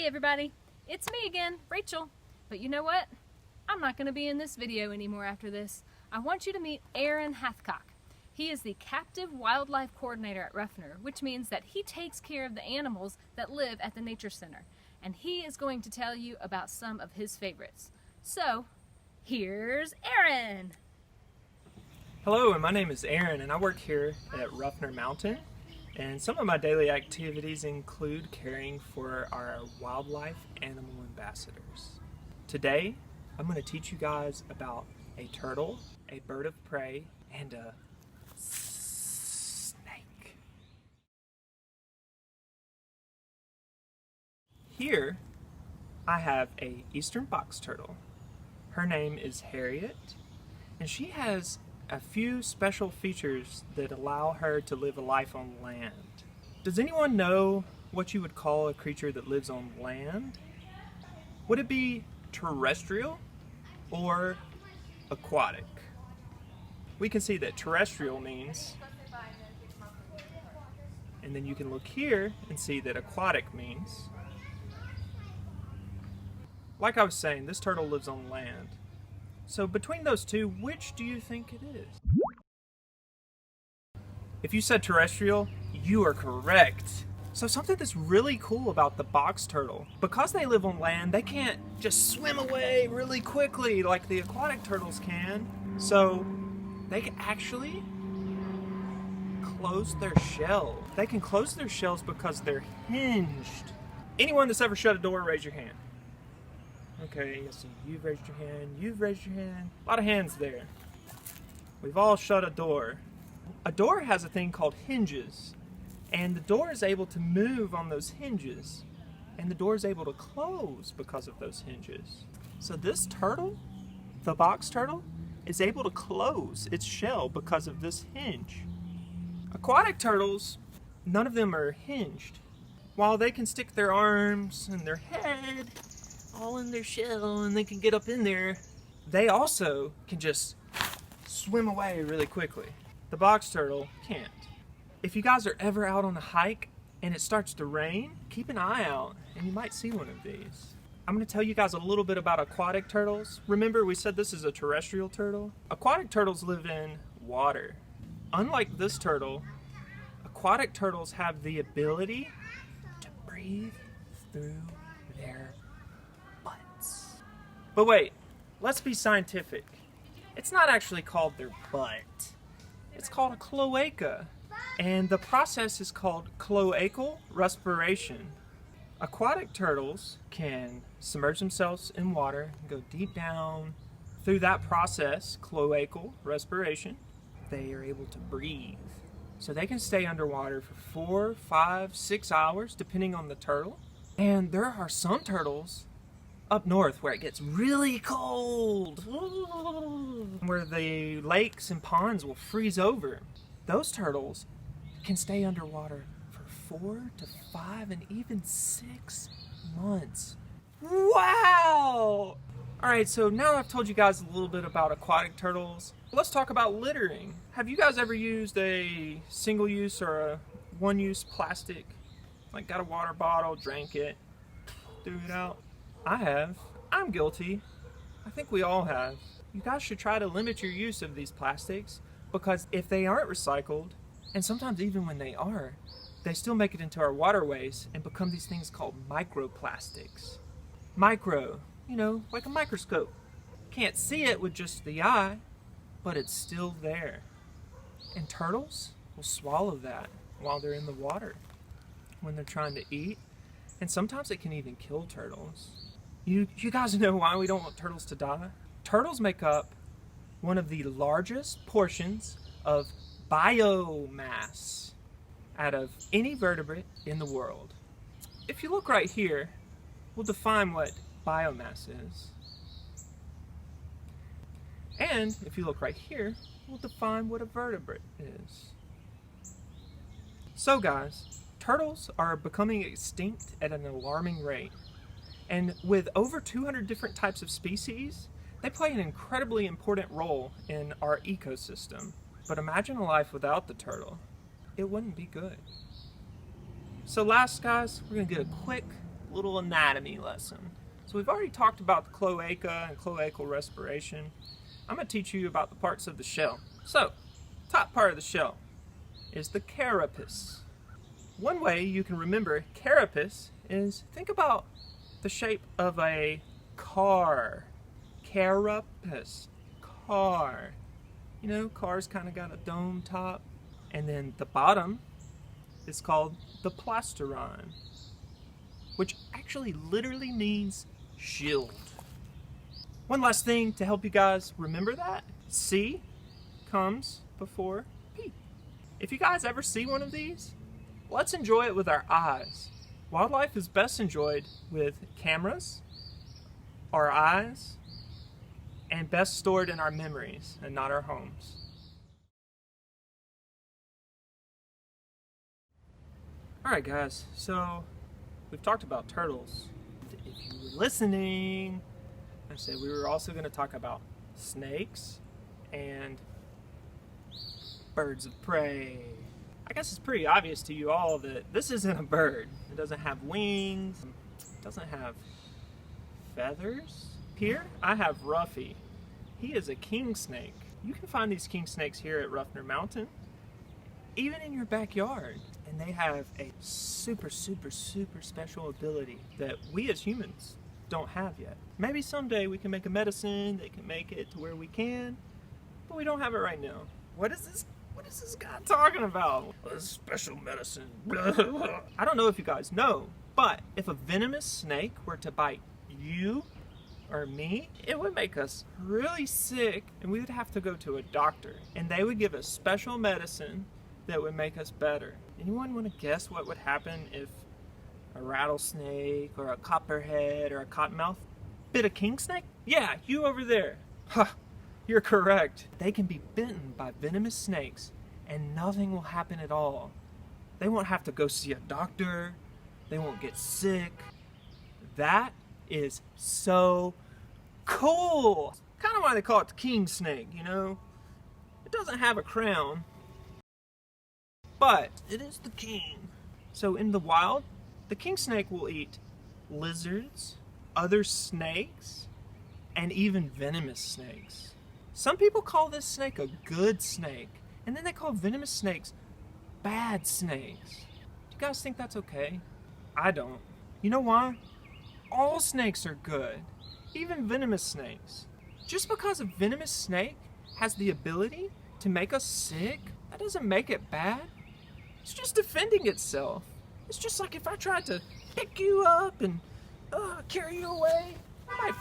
everybody, it's me again, Rachel. But you know what? I'm not going to be in this video anymore after this. I want you to meet Aaron Hathcock. He is the Captive Wildlife Coordinator at Ruffner, which means that he takes care of the animals that live at the Nature Center. And he is going to tell you about some of his favorites. So, here's Aaron! Hello, and my name is Aaron, and I work here at Ruffner Mountain. And some of my daily activities include caring for our wildlife animal ambassadors. Today, I'm going to teach you guys about a turtle, a bird of prey, and a snake. Here, I have a eastern box turtle. Her name is Harriet, and she has a few special features that allow her to live a life on land. Does anyone know what you would call a creature that lives on land? Would it be terrestrial or aquatic? We can see that terrestrial means, and then you can look here and see that aquatic means. Like I was saying, this turtle lives on land. So between those two, which do you think it is? If you said terrestrial, you are correct. So something that's really cool about the box turtle, because they live on land, they can't just swim away really quickly like the aquatic turtles can. So they can actually close their shell. They can close their shells because they're hinged. Anyone that's ever shut a door, raise your hand. Okay, I see you've raised your hand, you've raised your hand. A lot of hands there. We've all shut a door. A door has a thing called hinges, and the door is able to move on those hinges, and the door is able to close because of those hinges. So this turtle, the box turtle, is able to close its shell because of this hinge. Aquatic turtles, none of them are hinged. While they can stick their arms and their head all in their shell and they can get up in there, they also can just swim away really quickly. The box turtle can't. If you guys are ever out on a hike and it starts to rain, keep an eye out and you might see one of these. I'm going to tell you guys a little bit about aquatic turtles. Remember, we said this is a terrestrial turtle? Aquatic turtles live in water. Unlike this turtle, aquatic turtles have the ability to breathe through their butts. But wait, let's be scientific. It's not actually called their butt. It's called a cloaca. And the process is called cloacal respiration. Aquatic turtles can submerge themselves in water, go deep down. Through that process, cloacal respiration, they are able to breathe. So they can stay underwater for 4, 5, 6 hours, depending on the turtle. And there are some turtles up north where it gets really cold, where the lakes and ponds will freeze over. Those turtles can stay underwater for 4 to 5 and even 6 months. Wow! Alright, so now I've told you guys a little bit about aquatic turtles. Let's talk about littering. Have you guys ever used a single-use or a one-use plastic? Like got a water bottle, drank it, threw it out? I have. I'm guilty. I think we all have. You guys should try to limit your use of these plastics, because if they aren't recycled, and sometimes even when they are, they still make it into our waterways and become these things called microplastics. Micro, like a microscope. Can't see it with just the eye, but it's still there. And turtles will swallow that while they're in the water when they're trying to eat, and sometimes it can even kill turtles. You guys know why we don't want turtles to die? Turtles make up one of the largest portions of biomass out of any vertebrate in the world. If you look right here, we'll define what biomass is. And if you look right here, we'll define what a vertebrate is. So guys, turtles are becoming extinct at an alarming rate. And with over 200 different types of species, they play an incredibly important role in our ecosystem. But imagine a life without the turtle. It wouldn't be good. So last, guys, we're going to get a quick little anatomy lesson. So we've already talked about the cloaca and cloacal respiration. I'm going to teach you about the parts of the shell. So, top part of the shell is the carapace. One way you can remember carapace is think about the shape of a car. Carapace. Car. You know, cars kind of got a dome top. And then the bottom is called the plasteron, which actually literally means shield. One last thing to help you guys remember that. C comes before P. If you guys ever see one of these, let's enjoy it with our eyes. Wildlife is best enjoyed with cameras, our eyes, and best stored in our memories and not our homes. Alright guys, so we've talked about turtles. If you were listening, I said we were also going to talk about snakes and birds of prey. I guess it's pretty obvious to you all that this isn't a bird. It doesn't have wings, it doesn't have feathers. Here I have Ruffy. He is a king snake. You can find these king snakes here at Ruffner Mountain, even in your backyard. And they have a super special ability that we as humans don't have yet. Maybe someday we can make a medicine that can make it to where we can, but we don't have it right now. What is this guy talking about? This special medicine. I don't know if you guys know, but if a venomous snake were to bite you or me, it would make us really sick and we would have to go to a doctor. And they would give us special medicine that would make us better. Anyone want to guess what would happen if a rattlesnake or a copperhead or a cottonmouth bit a king snake? Yeah, you over there. Ha, you're correct. They can be bitten by venomous snakes and nothing will happen at all. They won't have to go see a doctor. They won't get sick. That is so cool. Kind of why they call it the king snake, you know? It doesn't have a crown, but it is the king. So in the wild, the king snake will eat lizards, other snakes, and even venomous snakes. Some people call this snake a good snake, and then they call venomous snakes bad snakes. Do you guys think that's okay? I don't. You know why? All snakes are good, even venomous snakes. Just because a venomous snake has the ability to make us sick, that doesn't make it bad. It's just defending itself. It's just like if I tried to pick you up and carry you away,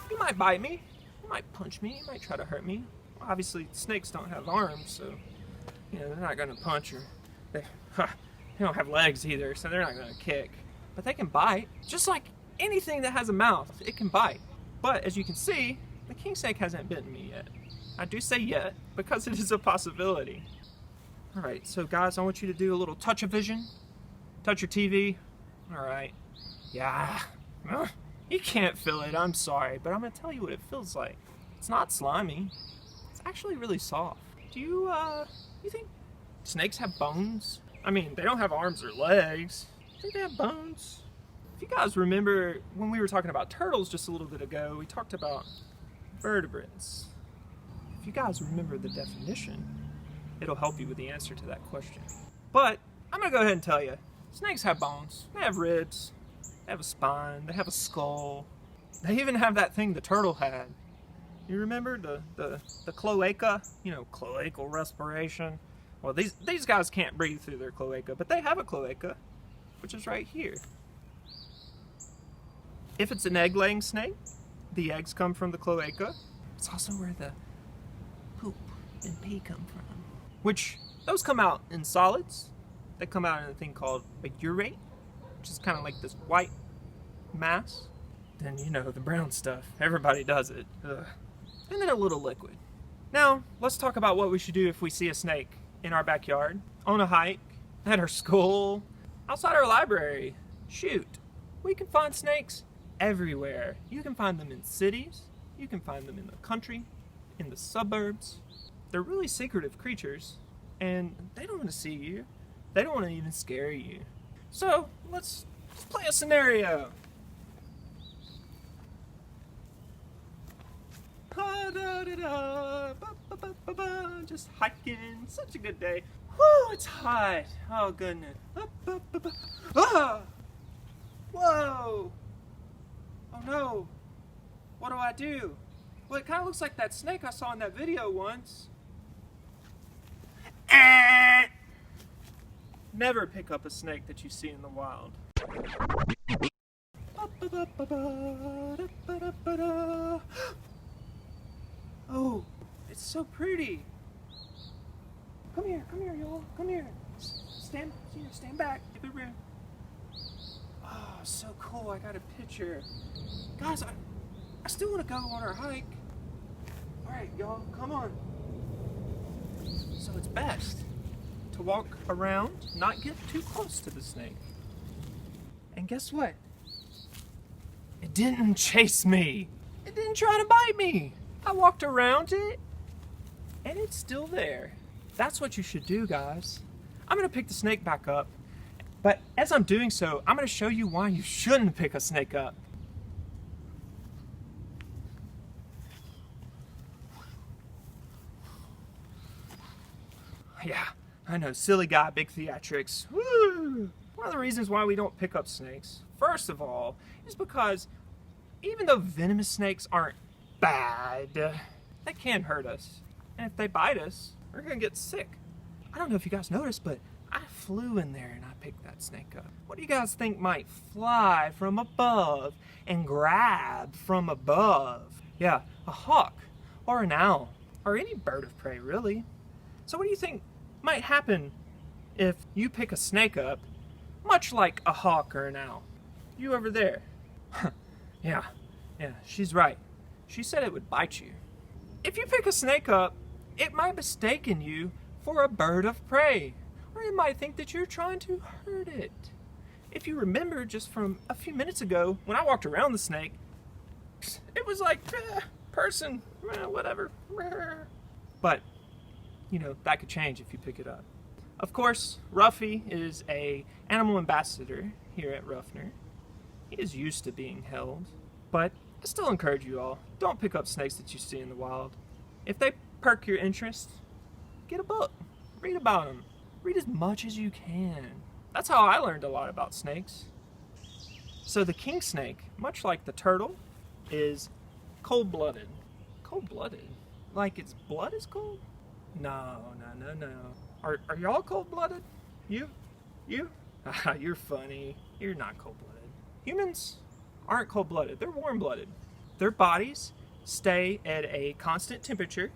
you might bite me, you might punch me, you might try to hurt me. Obviously, snakes don't have arms, so they're not going to punch or they don't have legs either, so they're not going to kick. But they can bite, just like anything that has a mouth, it can bite. But as you can see, the king snake hasn't bitten me yet. I do say yet because it is a possibility. Alright, so guys, I want you to do a little touch of vision. Touch your TV. Alright. Yeah. You can't feel it, I'm sorry, but I'm going to tell you what it feels like. It's not slimy. It's actually really soft. Do you think snakes have bones? I mean, they don't have arms or legs. Do you think they have bones? If you guys remember when we were talking about turtles just a little bit ago, we talked about vertebrates. If you guys remember the definition, it'll help you with the answer to that question. But I'm going to go ahead and tell you, snakes have bones. They have ribs. They have a spine. They have a skull. They even have that thing the turtle had. You remember the cloaca? Cloacal respiration. Well, these guys can't breathe through their cloaca, but they have a cloaca, which is right here. If it's an egg-laying snake, the eggs come from the cloaca. It's also where the poop and pee come from. Which, those come out in solids. They come out in a thing called a urate, which is kind of like this white mass. Then, the brown stuff. Everybody does it. Ugh. And then a little liquid. Now, let's talk about what we should do if we see a snake in our backyard, on a hike, at our school, outside our library. Shoot, we can find snakes everywhere. You can find them in cities, you can find them in the country, in the suburbs. They're really secretive creatures, and they don't want to see you. They don't want to even scare you. So, let's play a scenario. Just hiking. Such a good day. Whew, it's hot. Oh, goodness. Ah! Whoa! Oh, no. What do I do? Well, it kind of looks like that snake I saw in that video once. Never pick up a snake that you see in the wild. Oh, it's so pretty. Come here, y'all. Come here. Stand back. Give it room. Oh, so cool. I got a picture. Guys, I still want to go on our hike. All right, y'all, come on. So it's best to walk around, not get too close to the snake. And guess what? It didn't chase me. It didn't try to bite me. I walked around it, and it's still there. That's what you should do, guys. I'm gonna pick the snake back up, but as I'm doing so, I'm gonna show you why you shouldn't pick a snake up. Yeah, I know, silly guy, big theatrics. Woo! One of the reasons why we don't pick up snakes, first of all, is because even though venomous snakes aren't bad, they can hurt us. And if they bite us, we're gonna get sick. I don't know if you guys noticed, but I flew in there and I picked that snake up. What do you guys think might fly from above and grab from above? Yeah, a hawk or an owl or any bird of prey, really. So what do you think might happen if you pick a snake up, much like a hawk or an owl? You over there. Yeah, she's right. She said it would bite you. If you pick a snake up, it might mistaken you for a bird of prey, or it might think that you're trying to hurt it. If you remember just from a few minutes ago, when I walked around the snake, it was like, person, whatever. But, you know, that could change if you pick it up. Of course, Ruffy is an animal ambassador here at Ruffner. He is used to being held, but I still encourage you all, don't pick up snakes that you see in the wild. If they perk your interest, get a book, read about them, read as much as you can. That's how I learned a lot about snakes. So the king snake, much like the turtle, is cold-blooded. Cold-blooded? Like its blood is cold? No. Are y'all cold-blooded? You? You're funny. You're not cold-blooded. Humans aren't cold-blooded. They're warm-blooded. Their bodies stay at a constant temperature.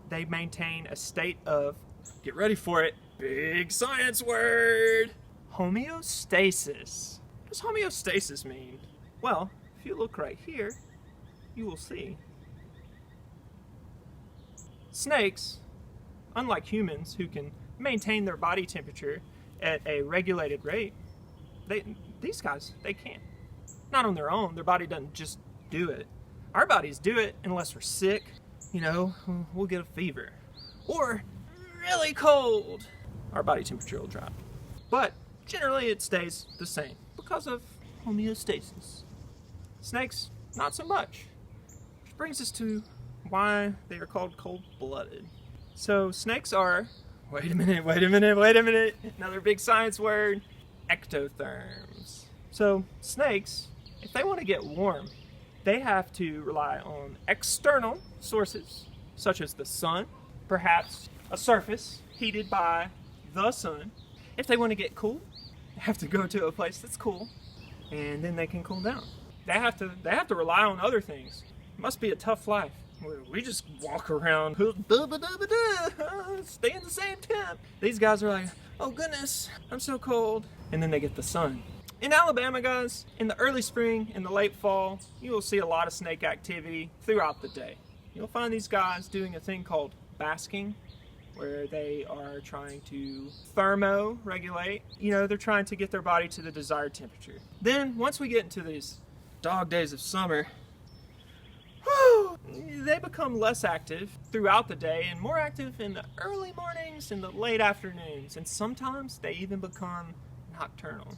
They maintain a state of, get ready for it, big science word, homeostasis. What does homeostasis mean? Well, if you look right here, you will see. Snakes, unlike humans who can maintain their body temperature at a regulated rate, these guys, they can't. Not on their own. Their body doesn't just do it. Our bodies do it unless we're sick. You know, we'll get a fever. Or really cold. Our body temperature will drop. But generally it stays the same because of homeostasis. Snakes, not so much. Which brings us to why they are called cold-blooded. So snakes are, wait a minute, another big science word, ectotherms. So snakes, if they want to get warm, they have to rely on external sources, such as the sun, perhaps a surface heated by the sun. If they want to get cool, they have to go to a place that's cool, and then they can cool down. They have to rely on other things. It must be a tough life. We just walk around, stay in the same temp. These guys are like, oh goodness, I'm so cold. And then they get the sun. In Alabama, guys, in the early spring and the late fall, you will see a lot of snake activity throughout the day. You'll find these guys doing a thing called basking, where they are trying to thermo-regulate. You know, they're trying to get their body to the desired temperature. Then, once we get into these dog days of summer, they become less active throughout the day and more active in the early mornings and the late afternoons. And sometimes they even become nocturnal.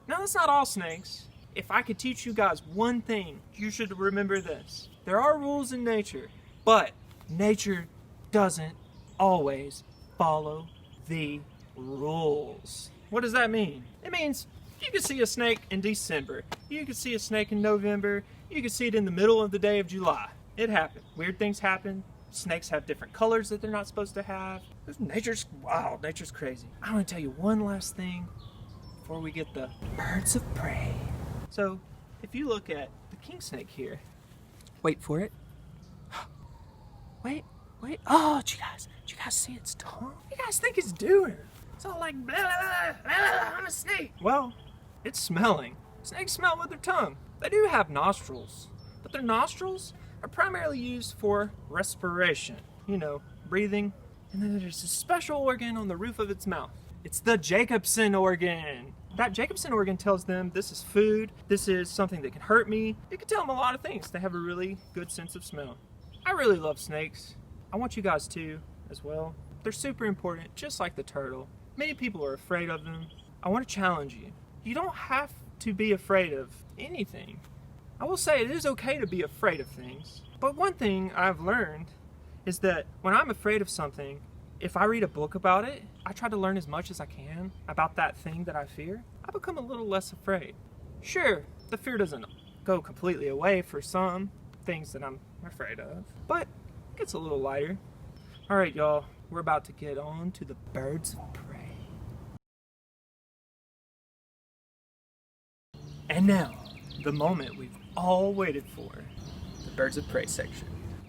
Now, that's not all snakes. If I could teach you guys one thing, you should remember this. There are rules in nature, But nature doesn't always follow the rules. What does that mean? It means you can see a snake in December. You can see a snake in November. You can see it in the middle of the day of July. It happens. Weird things happen. Snakes have different colors that they're not supposed to have. Nature's wild. Nature's crazy. I want to tell you one last thing before we get the birds of prey. So, if you look at the king snake here, wait for it. Wait. Oh, did you guys see its tongue? What do you guys think it's doing? It's all like, blah, blah, blah, blah, I'm a snake. Well, it's smelling. Snakes smell with their tongue. They do have nostrils, but their nostrils are primarily used for respiration. You know, breathing. And then there's a special organ on the roof of its mouth. It's the Jacobson organ. That Jacobson organ tells them this is food, this is something that can hurt me. It can tell them a lot of things. They have a really good sense of smell. I really love snakes. I want you guys to as well. They're super important, just like the turtle. Many people are afraid of them. I want to challenge you. You don't have to be afraid of anything. I will say it is okay to be afraid of things. But one thing I've learned is that when I'm afraid of something, if I read a book about it, I try to learn as much as I can about that thing that I fear. I become a little less afraid. Sure, the fear doesn't go completely away for some things that I'm afraid of, but it gets a little lighter. All right, y'all, we're about to get on to the birds of prey. And now, the moment we've all waited for, the birds of prey section.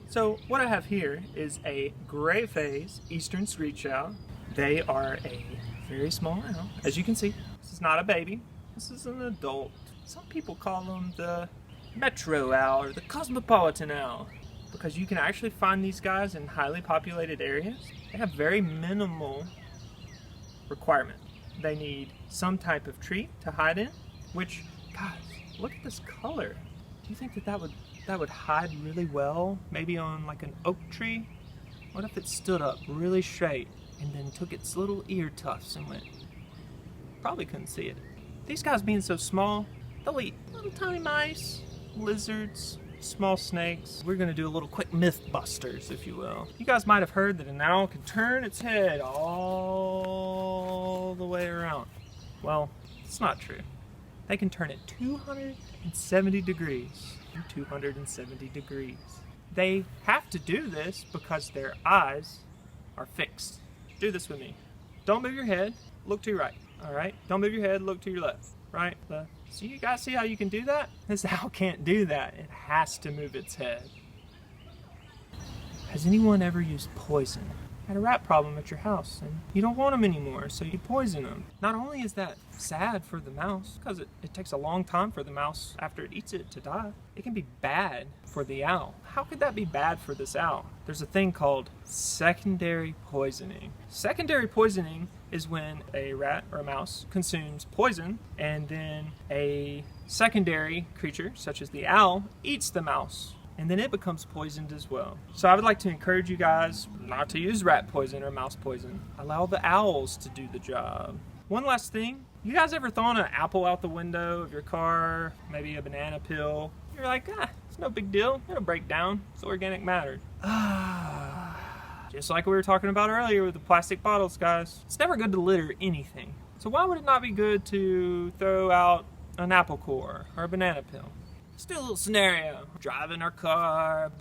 So what I have here is a gray phase eastern screech owl. They are a very small owl. As you can see, this is not a baby. This is an adult. Some people call them the metro owl or the cosmopolitan owl because you can actually find these guys in highly populated areas. They have very minimal requirement. They need some type of tree to hide in, which, guys, look at this color. Do you think that would hide really well, maybe on like an oak tree? What if it stood up really straight and then took its little ear tufts and went? Probably couldn't see it. These guys being so small, they'll eat little tiny mice, lizards, small snakes. We're gonna do a little quick myth busters, if you will. You guys might have heard that an owl can turn its head all the way around. Well, it's not true. They can turn it 270 degrees. 270 degrees. They have to do this because their eyes are fixed. Do this with me. Don't move your head, look to your right. Alright? Don't move your head, look to your left. Right? Left. So you guys see how you can do that? This owl can't do that. It has to move its head. Has anyone ever used poison? Had a rat problem at your house and you don't want them anymore, so you poison them. Not only is that sad for the mouse, because it takes a long time for the mouse after it eats it to die, it can be bad for the owl. How could that be bad for this owl? There's a thing called secondary poisoning. Secondary poisoning is when a rat or a mouse consumes poison and then a secondary creature, such as the owl, eats the mouse. And then it becomes poisoned as well. So I would like to encourage you guys not to use rat poison or mouse poison. Allow the owls to do the job. One last thing, you guys ever thrown an apple out the window of your car, maybe a banana peel? You're like, it's no big deal, it'll break down, it's organic matter. Just like we were talking about earlier with the plastic bottles, guys. It's never good to litter anything. So why would it not be good to throw out an apple core or a banana peel? Let's do a little scenario. Driving our car.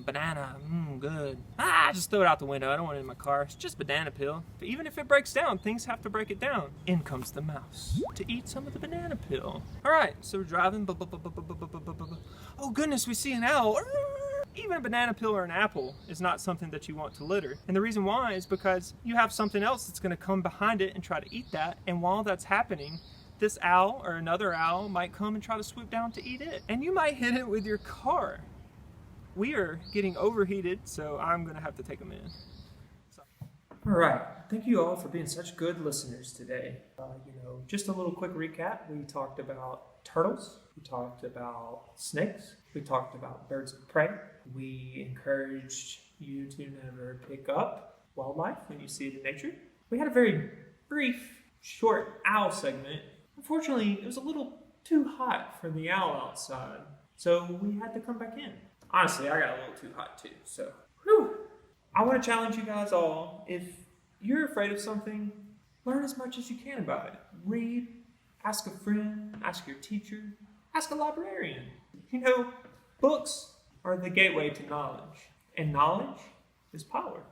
Banana. Good. Just throw it out the window. I don't want it in my car. It's just banana peel. But even if it breaks down, things have to break it down. In comes the mouse to eat some of the banana peel. Alright, so we're driving. Oh goodness, we see an owl. Even a banana peel or an apple is not something that you want to litter. And the reason why is because you have something else that's going to come behind it and try to eat that. And while that's happening, this owl or another owl might come and try to swoop down to eat it. And you might hit it with your car. We are getting overheated, so I'm going to have to take them in. All right. Thank you all for being such good listeners today. Just a little quick recap. We talked about turtles. We talked about snakes. We talked about birds of prey. We encouraged you to never pick up wildlife when you see it in nature. We had a very brief, short owl segment. Unfortunately, it was a little too hot for the owl outside. So we had to come back in. Honestly, I got a little too hot too, so. Whew. I want to challenge you guys all. If you're afraid of something, learn as much as you can about it. Read, ask a friend, ask your teacher, ask a librarian. You know, books are the gateway to knowledge, and knowledge is power.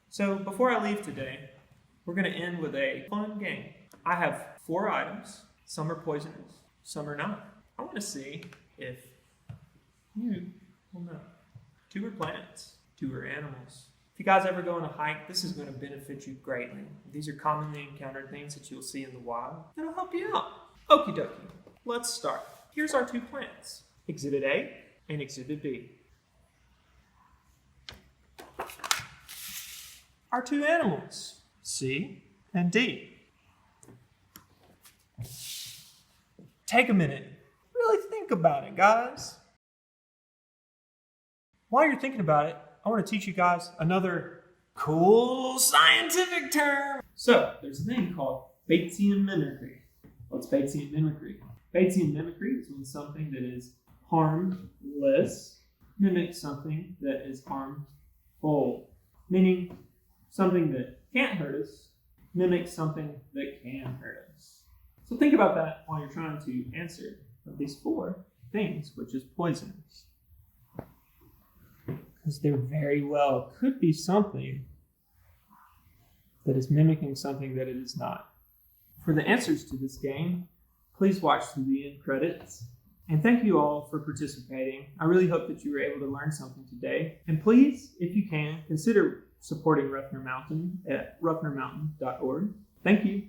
So before I leave today, we're going to end with a fun game. I have 4 items. Some are poisonous, some are not. I want to see if you will know. 2 are plants, 2 are animals. If you guys ever go on a hike, this is going to benefit you greatly. These are commonly encountered things that you'll see in the wild. It'll help you out. Okie dokie. Let's start. Here's our 2 plants, Exhibit A and Exhibit B. Our 2 animals, C and D. Take a minute. Really think about it, guys. While you're thinking about it, I want to teach you guys another cool scientific term. So, there's a thing called Batesian mimicry. What's Batesian mimicry? Batesian mimicry is when something that is harmless mimics something that is harmful. Meaning, something that can't hurt us mimics something that can hurt us. So think about that while you're trying to answer of these 4 things, which is poisonous. Because there very well could be something that is mimicking something that it is not. For the answers to this game, please watch through the end credits. And thank you all for participating. I really hope that you were able to learn something today. And please, if you can, consider supporting Ruffner Mountain at ruffnermountain.org. Thank you.